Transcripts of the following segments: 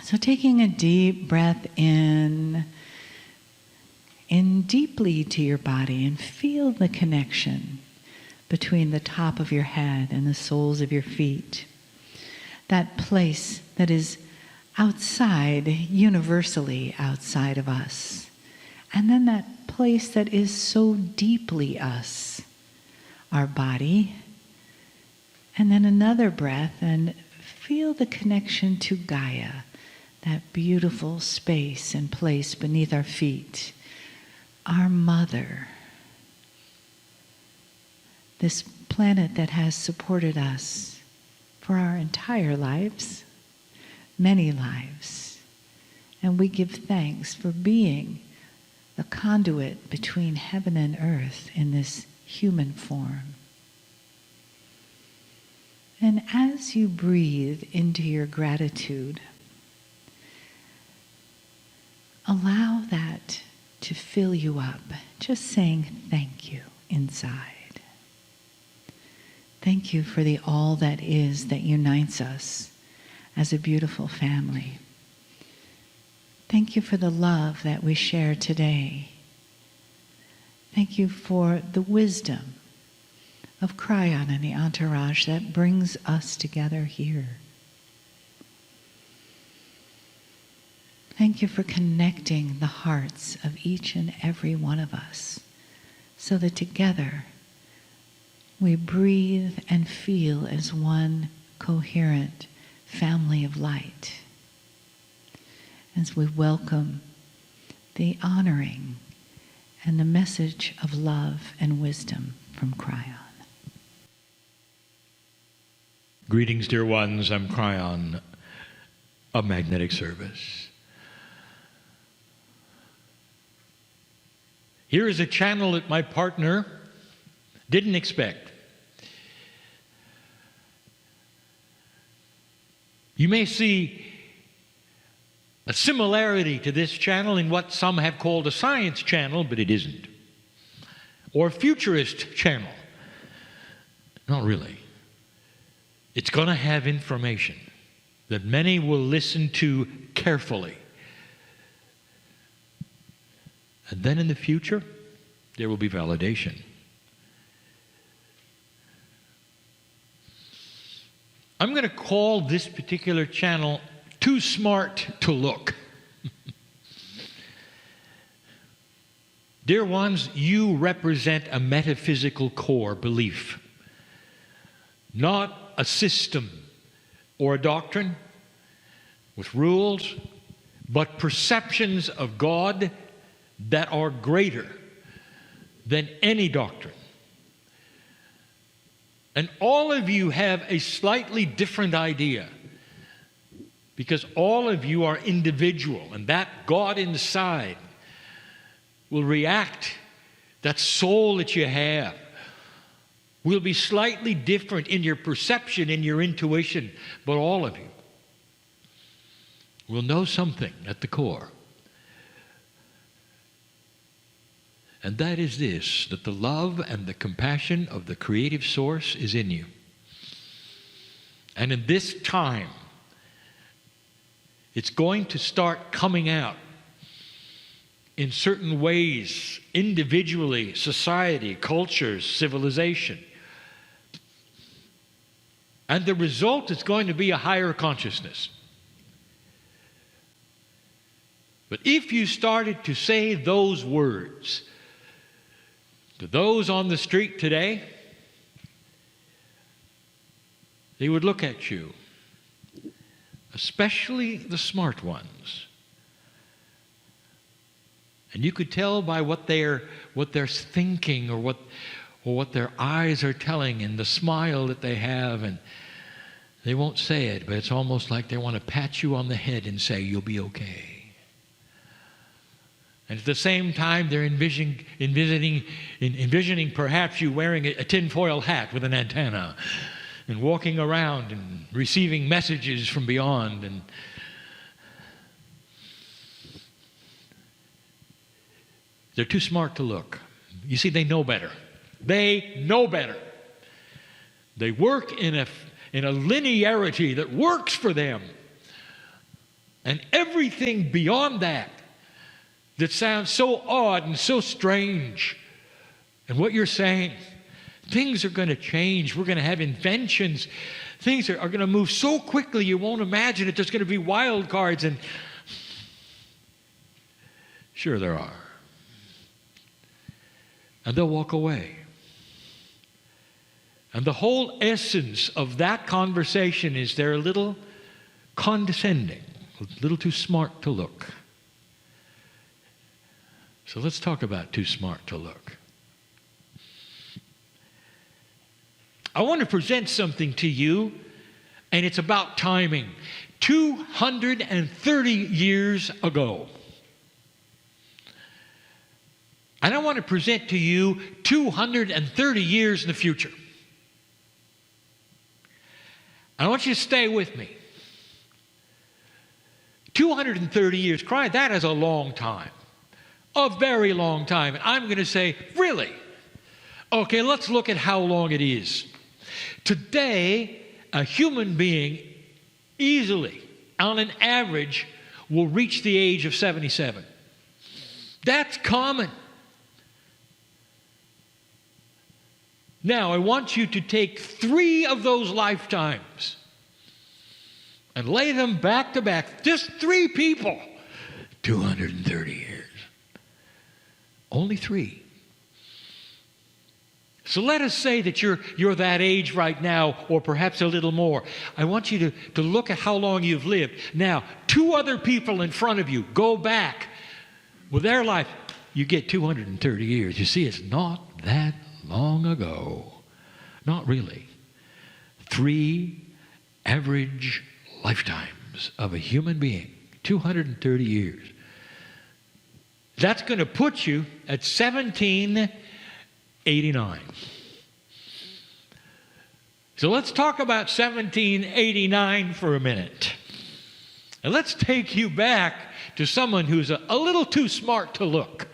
So taking a deep breath in deeply to your body, and feel the connection between the top of your head and the soles of your feet. That place that is outside, universally outside of us. And then that place that is so deeply us, our body. And then another breath, and feel the connection to Gaia, that beautiful space and place beneath our feet. Our mother, this planet that has supported us for our entire lives, many lives. And we give thanks for being the conduit between heaven and earth in this human form. And as you breathe into your gratitude, allow that to fill you up, just saying thank you inside. Thank you for the all that is that unites us as a beautiful family. Thank you for the love that we share today. Thank you for the wisdom of Kryon and the entourage that brings us together here. Thank you for connecting the hearts of each and every one of us so that together we breathe and feel as one coherent family of light. As we welcome the honoring and the message of love and wisdom from Kryon. Greetings, dear ones. I'm Kryon of Magnetic Service. Here is a channel that my partner didn't expect. You may see a similarity to this channel in what some have called a science channel, but it isn't. Or a futurist channel. Not really. It's going to have information that many will listen to carefully. And then in the future, there will be validation. I'm going to call this particular channel Too Smart to Look. Dear ones, you represent a metaphysical core belief, not a system or a doctrine with rules, but perceptions of God that are greater than any doctrine. And all of you have a slightly different idea because all of you are individual, and that God inside will react, that soul that you have will be slightly different in your perception, in your intuition, but all of you will know something at the core. And that is this, that the love and the compassion of the creative source is in you. And in this time, it's going to start coming out in certain ways, individually, society, cultures, civilization. And the result is going to be a higher consciousness. But if you started to say those words to those on the street today, they would look at you, especially the smart ones. And you could tell by what they're thinking or what their eyes are telling and the smile that they have, and they won't say it, but it's almost like they want to pat you on the head and say, you'll be okay. And at the same time, they're envisioning perhaps you wearing a tinfoil hat with an antenna and walking around and receiving messages from beyond. And they're too smart to look. You see, they know better. They know better. They work in a linearity that works for them. and everything beyond that that sounds so odd and so strange. And what you're saying, things are going to change. We're going to have inventions. Things are going to move so quickly you won't imagine it. There's going to be wild cards. And sure there are. And they'll walk away. And the whole essence of that conversation is they're a little condescending, a little too smart to look. So let's talk about too smart to look. I want to present something to you, and it's about timing. 230 years ago. And I want to present to you 230 years in the future. I want you to stay with me. 230 years, cry, that is a long time. A very long time. And I'm going to say, really? Okay, let's look at how long it is. Today, a human being easily, on an average, will reach the age of 77. That's common. Now, I want you to take 3 of those lifetimes and lay them back to back. Just 3 people. 230 years. Only 3. So let us say that you're that age right now, or perhaps a little more. I want you to look at how long you've lived. Now, 2 other people in front of you, go back. With their life, you get 230 years. You see, it's not that long ago. Not really. 3 average lifetimes of a human being. 230 years. That's going to put you at 1789. So let's talk about 1789 for a minute. And let's take you back to someone who's a little too smart to look.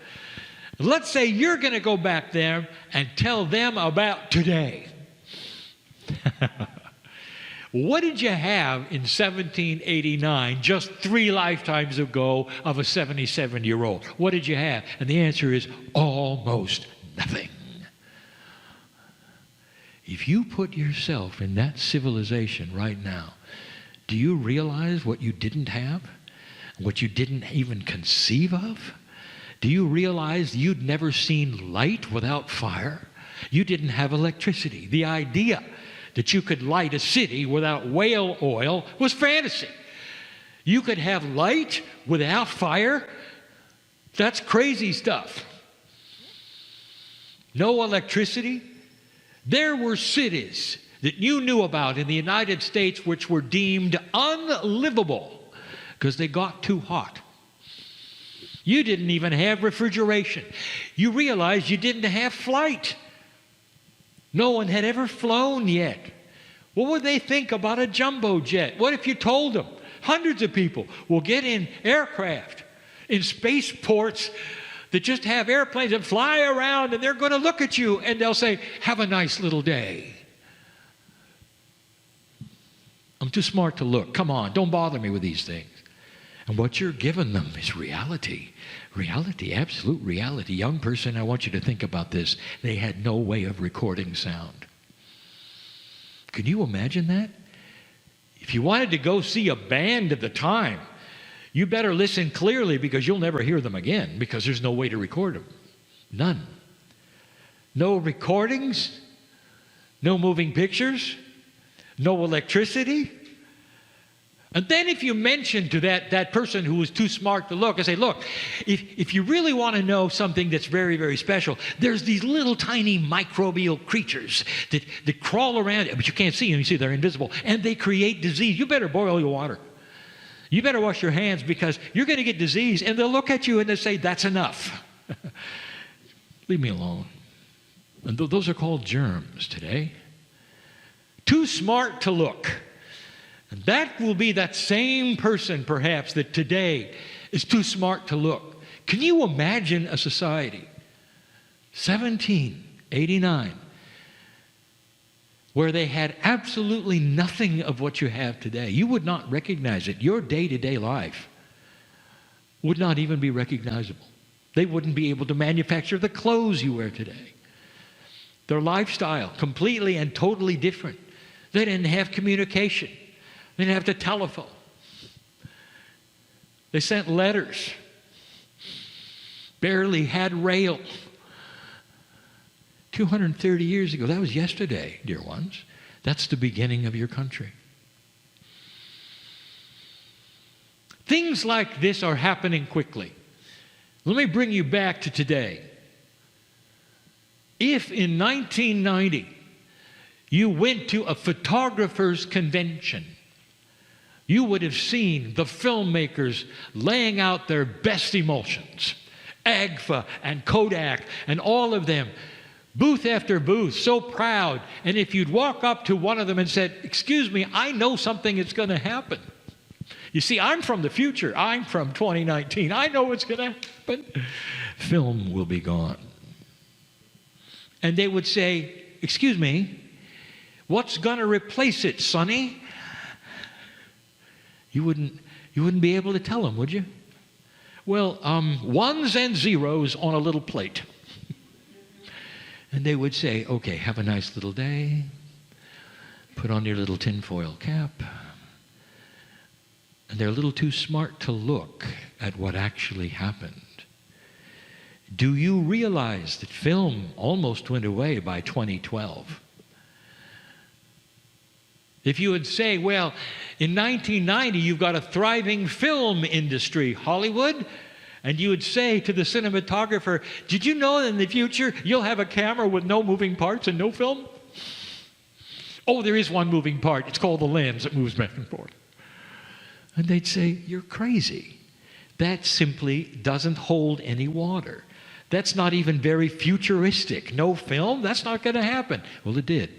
Let's say you're going to go back there and tell them about today. What did you have in 1789, just 3 lifetimes ago, of a 77-year-old? What did you have? And the answer is almost nothing. If you put yourself in that civilization right now, do you realize what you didn't have? What you didn't even conceive of? Do you realize you'd never seen light without fire? You didn't have electricity. The idea that you could light a city without whale oil was fantasy. You could have light without fire? That's crazy stuff. No electricity? There were cities that you knew about in the United States which were deemed unlivable because they got too hot. You didn't even have refrigeration. You realized you didn't have flight. No one had ever flown yet. What would they think about a jumbo jet? What if you told them hundreds of people will get in aircraft, in spaceports that just have airplanes that fly around, and they're going to look at you and they'll say, have a nice little day. I'm too smart to look. Come on, don't bother me with these things. And what you're giving them is reality. Reality, absolute reality. Young person, I want you to think about this. They had no way of recording sound. Can you imagine that? If you wanted to go see a band at the time, you better listen clearly because you'll never hear them again because there's no way to record them. None. No recordings, no moving pictures, no electricity. And then if you mention to that person who was too smart to look, I say, look, if you really want to know something that's very, very special, there's these little tiny microbial creatures that crawl around, but you can't see them. You see they're invisible, and they create disease. You better boil your water. You better wash your hands because you're going to get disease, and they'll look at you and they'll say, that's enough. Leave me alone. And those are called germs today. Too smart to look. And that will be that same person, perhaps, that today is too smart to look. Can you imagine a society, 1789, where they had absolutely nothing of what you have today. You would not recognize it. Your day-to-day life would not even be recognizable. They wouldn't be able to manufacture the clothes you wear today. Their lifestyle, completely and totally different. They didn't have communication. They didn't have the telephone. They sent letters. Barely had rail. 230 years ago. That was yesterday, dear ones. That's the beginning of your country. Things like this are happening quickly. Let me bring you back to today. If in 1990 you went to a photographer's convention, you would have seen the filmmakers laying out their best emulsions. Agfa and Kodak and all of them, booth after booth, so proud. And if you'd walk up to one of them and said, "Excuse me, I know something is going to happen. You see, I'm from the future. I'm from 2019. I know what's going to happen." Film will be gone. And they would say, "Excuse me, what's going to replace it, Sonny?" You wouldn't be able to tell them, would you? Well, ones and zeros on a little plate. And they would say, "Okay, have a nice little day. Put on your little tinfoil cap." And they're a little too smart to look at what actually happened. Do you realize that film almost went away by 2012? If you would say, well, in 1990 you've got a thriving film industry, Hollywood, and you would say to the cinematographer, "Did you know that in the future you'll have a camera with no moving parts and no film?" "Oh, there is one moving part. It's called the lens that moves back and forth." And they'd say, "You're crazy. That simply doesn't hold any water. That's not even very futuristic. No film? That's not going to happen." Well, it did.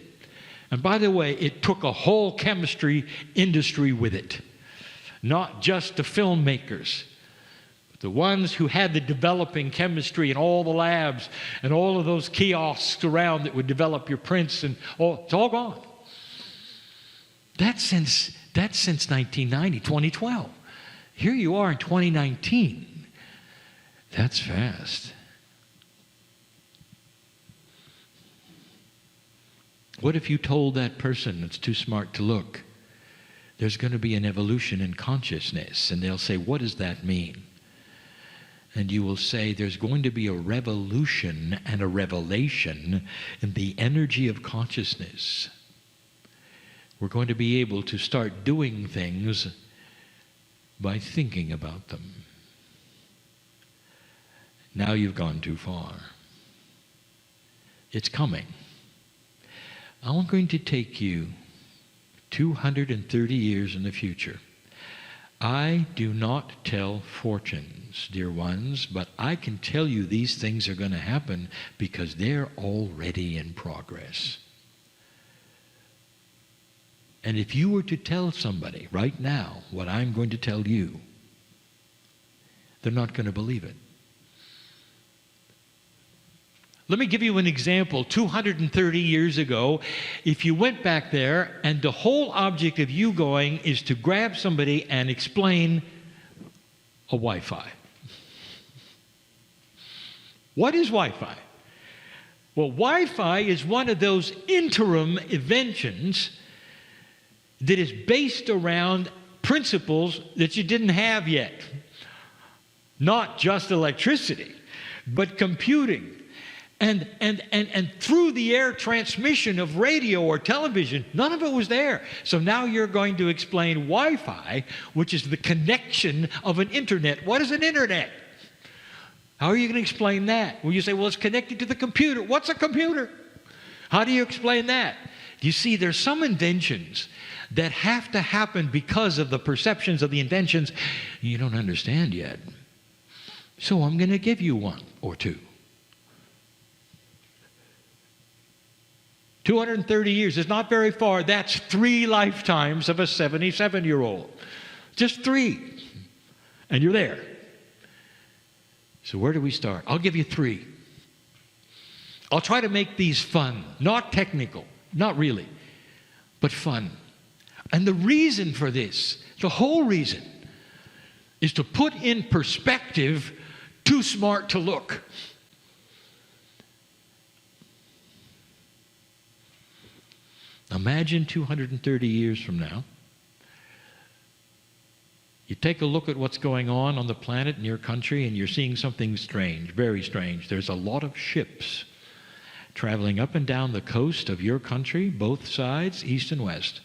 And by the way, it took a whole chemistry industry with it. Not just the filmmakers, but the ones who had the developing chemistry in all the labs and all of those kiosks around that would develop your prints and all. It's all gone. That's since 1990, 2012. Here you are in 2019. That's fast. What if you told that person that's too smart to look, there's going to be an evolution in consciousness? And they'll say, "What does that mean?" And you will say, there's going to be a revolution and a revelation in the energy of consciousness. We're going to be able to start doing things by thinking about them. Now you've gone too far. It's coming. I'm going to take you 230 years in the future. I do not tell fortunes, dear ones, but I can tell you these things are going to happen because they're already in progress. And if you were to tell somebody right now what I'm going to tell you, they're not going to believe it. Let me give you an example. 230 years ago, if you went back there and the whole object of you going is to grab somebody and explain a Wi-Fi. What is Wi-Fi? Well, Wi-Fi is one of those interim inventions that is based around principles that you didn't have yet. Not just electricity, but computing. And through the air transmission of radio or television, none of it was there. So now you're going to explain Wi-Fi, which is the connection of an internet. What is an internet? How are you going to explain that? Well, you say, well, it's connected to the computer. What's a computer? How do you explain that? You see, there's some inventions that have to happen because of the perceptions of the inventions you don't understand yet. So I'm going to give you one or two. 230 years is not very far. That's 3 lifetimes of a 77-year-old. Just 3. And you're there. So where do we start? I'll give you 3. I'll try to make these fun, not technical, not really. but fun. And the reason for this, the whole reason, is to put in perspective too smart to look. Imagine 230 years from now, you take a look at what's going on the planet in your country, and you're seeing something strange, very strange. There's a lot of ships traveling up and down the coast of your country, both sides, east and west.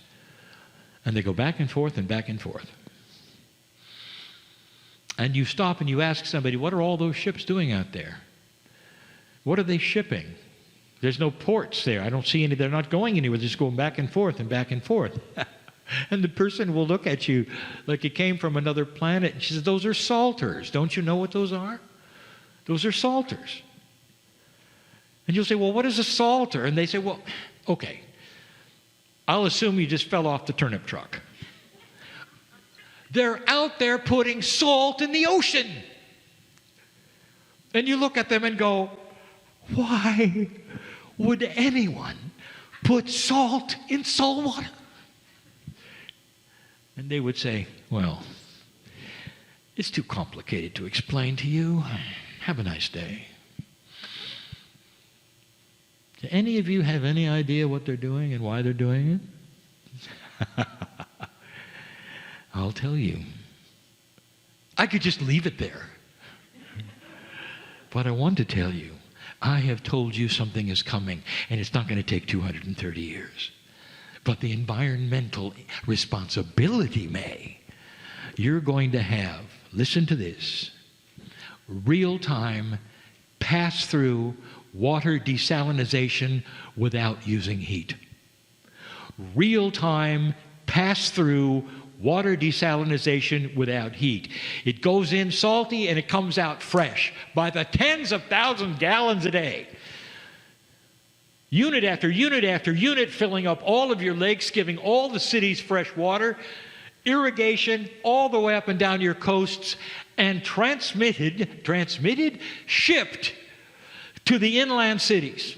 And they go back and forth and back and forth. And you stop and you ask somebody, what are all those ships doing out there? What are they shipping? There's no ports there. I don't see any. They're not going anywhere. They're just going back and forth and back and forth. And the person will look at you like you came from another planet. And she says, those are salters. Don't you know what those are? Those are salters. And you'll say, well, what is a salter? And they say, well, okay, I'll assume you just fell off the turnip truck. They're out there putting salt in the ocean. And you look at them and go, why would anyone put salt in salt water? And they would say, well, it's too complicated to explain to you. Have a nice day. Do any of you have any idea what they're doing and why they're doing it? I'll tell you. I could just leave it there. But I want to tell you, I have told you something is coming, and it's not going to take 230 years. But the environmental responsibility may. You're going to have, listen to this, real-time pass-through water desalination without using heat. Real-time pass-through water desalination without heat. It goes in salty and it comes out fresh by the tens of thousands of gallons a day. Unit after unit after unit, filling up all of your lakes, giving all the cities fresh water, irrigation all the way up and down your coasts, and shipped to the inland cities.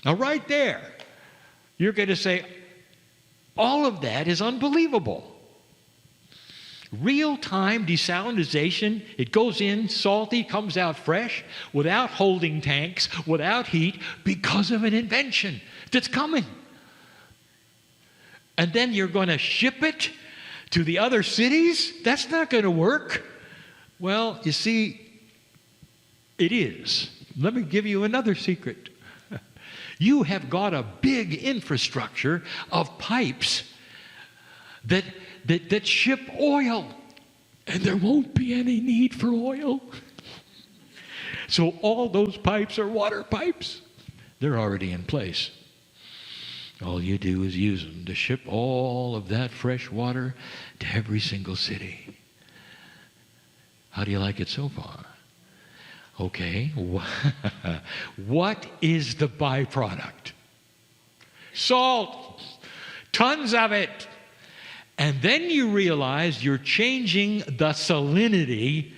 Now right there, you're going to say, all of that is unbelievable. Real-time desalination, it goes in salty, comes out fresh, without holding tanks, without heat, because of an invention that's coming. And then you're going to ship it to the other cities? That's not going to work. Well, you see, it is. Let me give you another secret. You have got a big infrastructure of pipes that ship oil, and there won't be any need for oil. So all those pipes are water pipes. They're already in place. All you do is use them to ship all of that fresh water to every single city. How do you like it so far? Okay, what is the byproduct? Salt, tons of it. And then you realize you're changing the salinity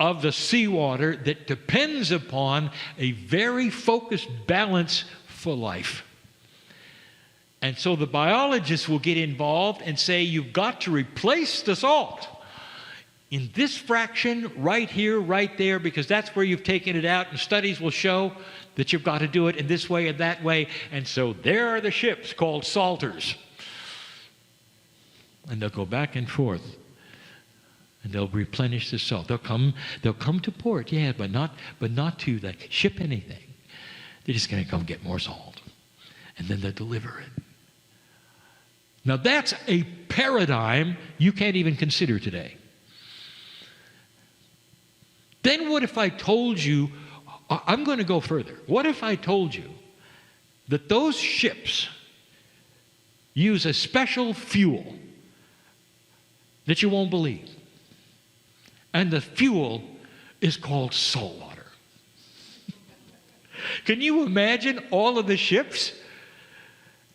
of the seawater that depends upon a very focused balance for life. And so the biologists will get involved and say, you've got to replace the salt in this fraction, right here, right there, because that's where you've taken it out, and studies will show that you've got to do it in this way and that way. And so there are the ships called salters. And they'll go back and forth, and they'll replenish the salt. They'll come to port, yeah, but not to like ship anything. They're just going to come get more salt, and then they'll deliver it. Now that's a paradigm you can't even consider today. Then what if I told you, I'm going to go further. What if I told you that those ships use a special fuel that you won't believe? And the fuel is called salt water. Can you imagine all of the ships?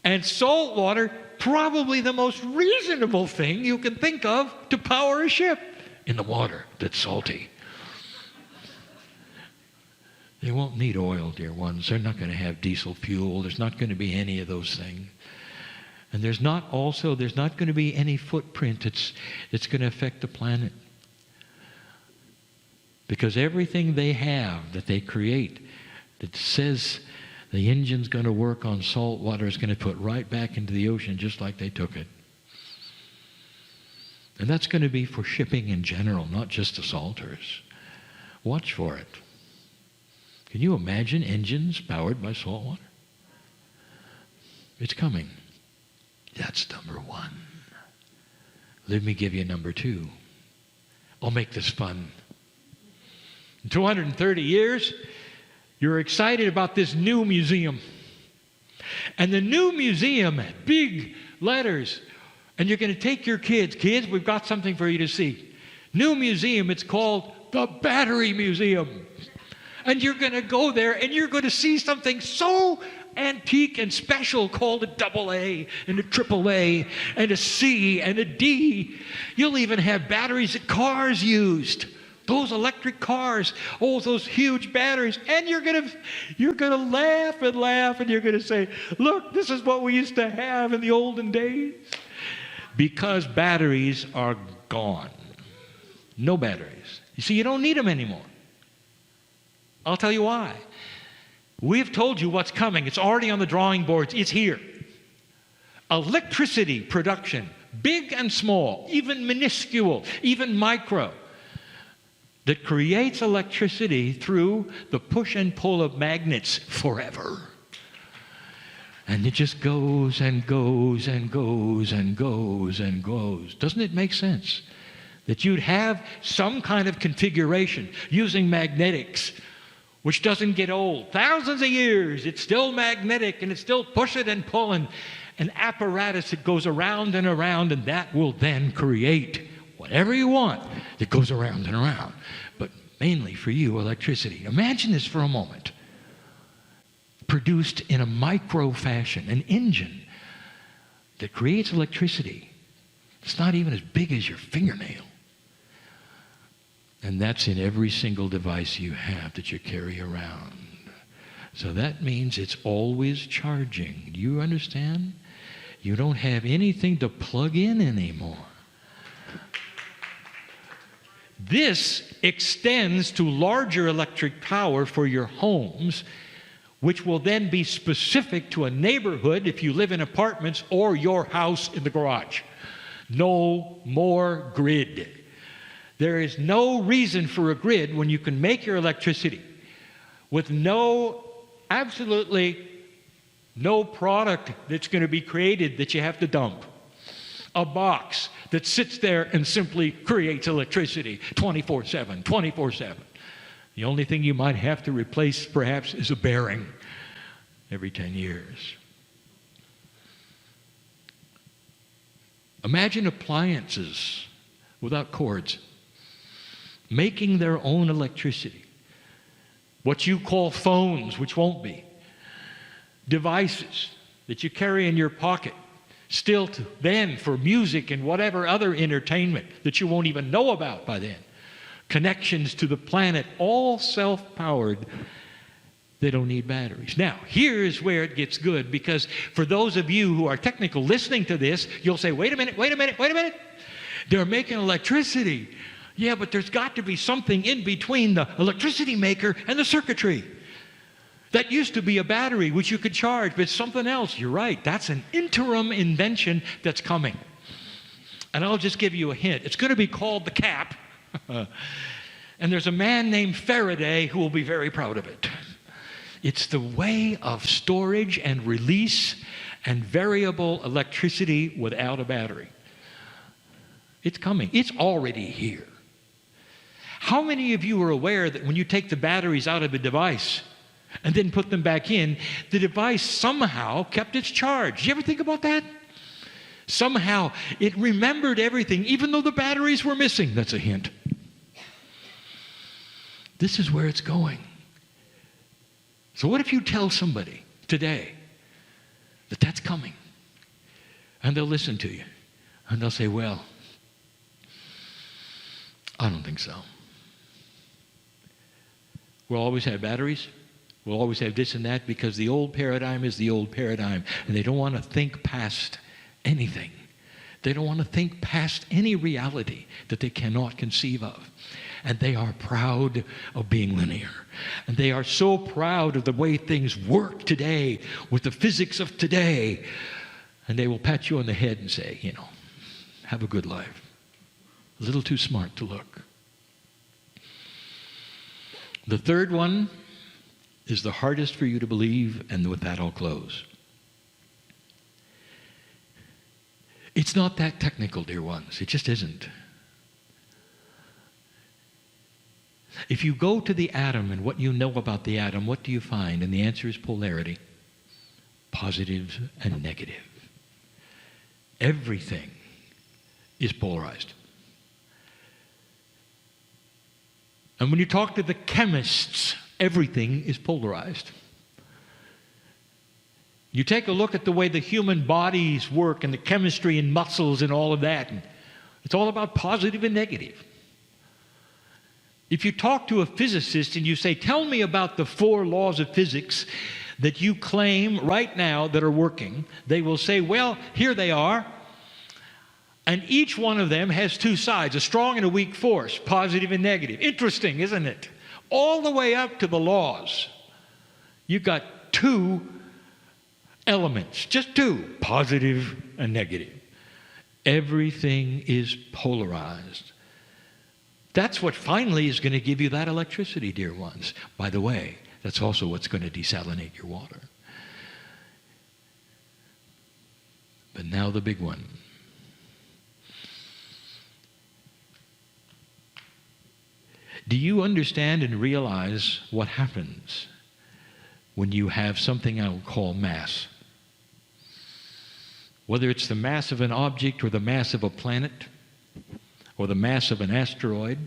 And salt water, probably the most reasonable thing you can think of to power a ship in the water that's salty. They won't need oil, dear ones. They're not going to have diesel fuel. There's not going to be any of those things. And there's not going to be any footprint that's going to affect the planet. Because everything they have that they create that says the engine's going to work on salt water is going to put right back into the ocean just like they took it. And that's going to be for shipping in general, not just the salters. Watch for it. Can you imagine engines powered by salt water? It's coming. That's number one. Let me give you number two. I'll make this fun. In 230 years, you're excited about this new museum. And the new museum, big letters, and you're going to take your kids. Kids, we've got something for you to see. New museum, it's called the Battery Museum. And you're going to go there and you're going to see something so antique and special called a AA and a AAA and a C and a D. You'll even have batteries that cars used. Those electric cars, oh, those huge batteries. And you're gonna laugh and laugh and you're going to say, look, this is what we used to have in the olden days. Because batteries are gone. No batteries. You see, you don't need them anymore. I'll tell you why. We've told you what's coming. It's already on the drawing boards. It's here. Electricity production, big and small, even minuscule, even micro, that creates electricity through the push and pull of magnets forever. And it just goes and goes and goes and goes and goes. Doesn't it make sense that you'd have some kind of configuration using magnetics, which doesn't get old? Thousands of years, it's still magnetic and it's still pushing and pulling. An apparatus that goes around and around, and that will then create whatever you want that goes around and around. But mainly for you, electricity. Imagine this for a moment. Produced in a micro fashion, an engine that creates electricity. It's not even as big as your fingernail. And that's in every single device you have that you carry around. So that means it's always charging. Do you understand? You don't have anything to plug in anymore. This extends to larger electric power for your homes, which will then be specific to a neighborhood if you live in apartments or your house in the garage. No more grid. There is no reason for a grid when you can make your electricity with absolutely no product that's going to be created that you have to dump. A box that sits there and simply creates electricity 24/7, 24/7. The only thing you might have to replace, perhaps, is a bearing every 10 years. Imagine appliances without cords, making their own electricity. What you call phones, which won't be. Devices that you carry in your pocket, still then for music and whatever other entertainment that you won't even know about by then. Connections to the planet, all self-powered. They don't need batteries. Now, here's where it gets good, because for those of you who are technical listening to this, you'll say, wait a minute. They're making electricity. Yeah, but there's got to be something in between the electricity maker and the circuitry. That used to be a battery which you could charge, but it's something else. You're right. That's an interim invention that's coming. And I'll just give you a hint. It's going to be called the cap. And there's a man named Faraday who will be very proud of it. It's the way of storage and release and variable electricity without a battery. It's coming. It's already here. How many of you are aware that when you take the batteries out of a device and then put them back in, the device somehow kept its charge? Did you ever think about that? Somehow it remembered everything, even though the batteries were missing. That's a hint. This is where it's going. So what if you tell somebody today that that's coming? And they'll listen to you. And they'll say, well, I don't think so. We'll always have batteries. We'll always have this and that, because the old paradigm is the old paradigm. And they don't want to think past anything. They don't want to think past any reality that they cannot conceive of. And they are proud of being linear. And they are so proud of the way things work today with the physics of today. And they will pat you on the head and say, have a good life. A little too smart to look. The third one is the hardest for you to believe, and with that I'll close. It's not that technical, dear ones. It just isn't. If you go to the atom and what you know about the atom, what do you find? And the answer is polarity. Positive and negative. Everything is polarized. And when you talk to the chemists, everything is polarized. You take a look at the way the human bodies work and the chemistry and muscles and all of that, and it's all about positive and negative. If you talk to a physicist and you say, tell me about the 4 laws of physics that you claim right now that are working, they will say, well, here they are. And each one of them has 2 sides, a strong and a weak force, positive and negative. Interesting, isn't it? All the way up to the laws. You've got 2 elements, just 2, positive and negative. Everything is polarized. That's what finally is going to give you that electricity, dear ones. By the way, that's also what's going to desalinate your water. But now the big one. Do you understand and realize what happens when you have something I will call mass? Whether it's the mass of an object or the mass of a planet or the mass of an asteroid,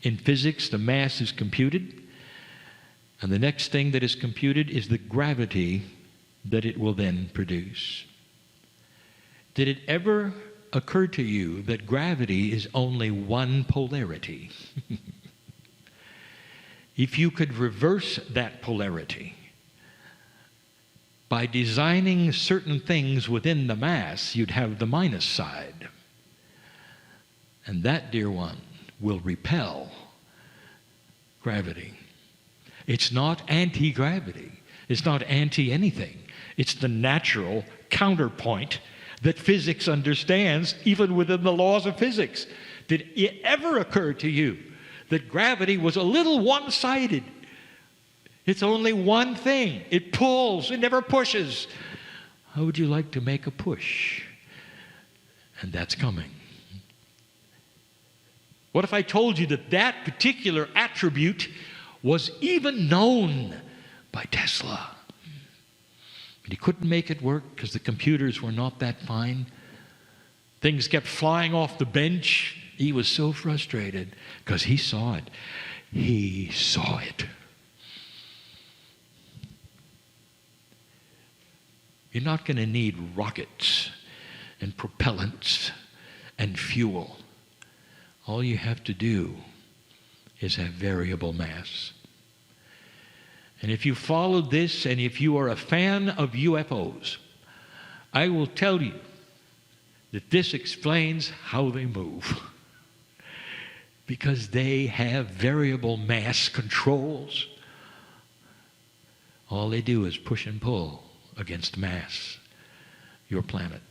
in physics the mass is computed, and the next thing that is computed is the gravity that it will then produce. Did it ever occur to you that gravity is only one polarity? If you could reverse that polarity by designing certain things within the mass, you'd have the minus side. And that, dear one, will repel gravity. It's not anti-gravity. It's not anti-anything. It's the natural counterpoint that physics understands, even within the laws of physics. Did it ever occur to you that gravity was a little one-sided? It's only one thing. It pulls. It never pushes. How would you like to make a push? And that's coming. What if I told you that that particular attribute was even known by Tesla? But he couldn't make it work because the computers were not that fine. Things kept flying off the bench. He was so frustrated because he saw it. He saw it. You're not going to need rockets and propellants and fuel. All you have to do is have variable mass. And if you followed this, and if you are a fan of UFOs, I will tell you that this explains how they move. Because they have variable mass controls. All they do is push and pull against mass, your planet.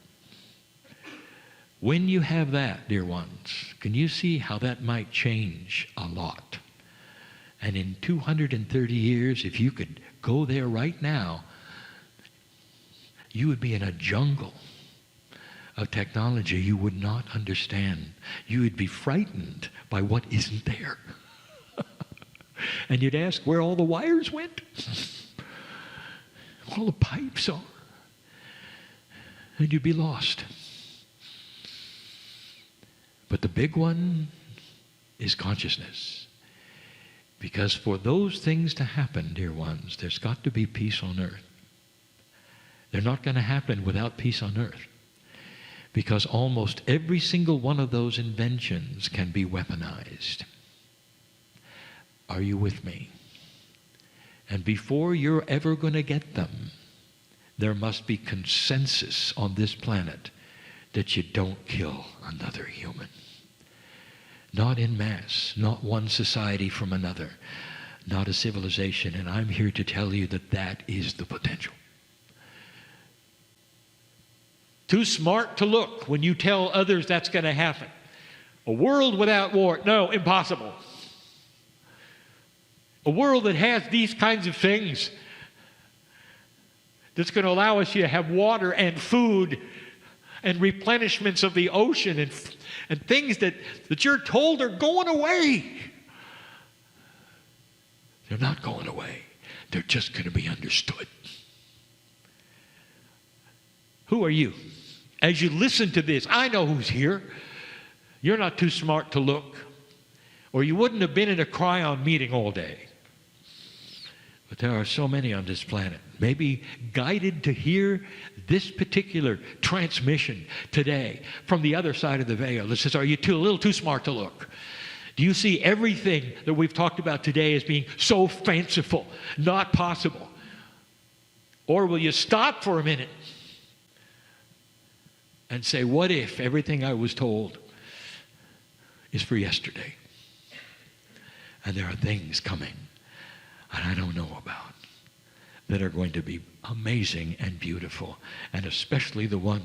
When you have that, dear ones, can you see how that might change a lot? And in 230 years, if you could go there right now, you would be in a jungle of technology you would not understand. You would be frightened by what isn't there. And you'd ask where all the wires went, all the pipes are. And you'd be lost. But the big one is consciousness. Because for those things to happen, dear ones, there's got to be peace on earth. They're not going to happen without peace on earth. Because almost every single one of those inventions can be weaponized. Are you with me? And before you're ever going to get them, there must be consensus on this planet that you don't kill another human. Not en masse, not one society from another, not a civilization. And I'm here to tell you that that is the potential. Too smart to look when you tell others that's going to happen. A world without war, no, impossible. A world that has these kinds of things, that's going to allow us to have water and food and replenishments of the ocean and things that you're told are going away. They're not going away. They're just going to be understood. Who are you? As you listen to this, I know who's here. You're not too smart to look, or you wouldn't have been in a Cryon meeting all day. But there are so many on this planet, maybe guided to hear this particular transmission today from the other side of the veil that says, are you a little too smart to look? Do you see everything that we've talked about today as being so fanciful, not possible? Or will you stop for a minute and say, what if everything I was told is for yesterday? And there are things coming and I don't know about that are going to be amazing and beautiful, and especially the one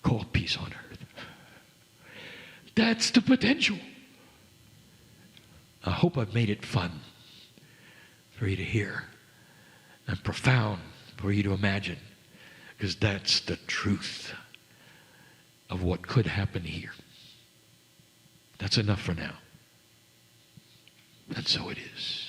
called peace on earth. That's the potential. I hope I've made it fun for you to hear and profound for you to imagine, because that's the truth of what could happen here. That's enough for now. And so it is.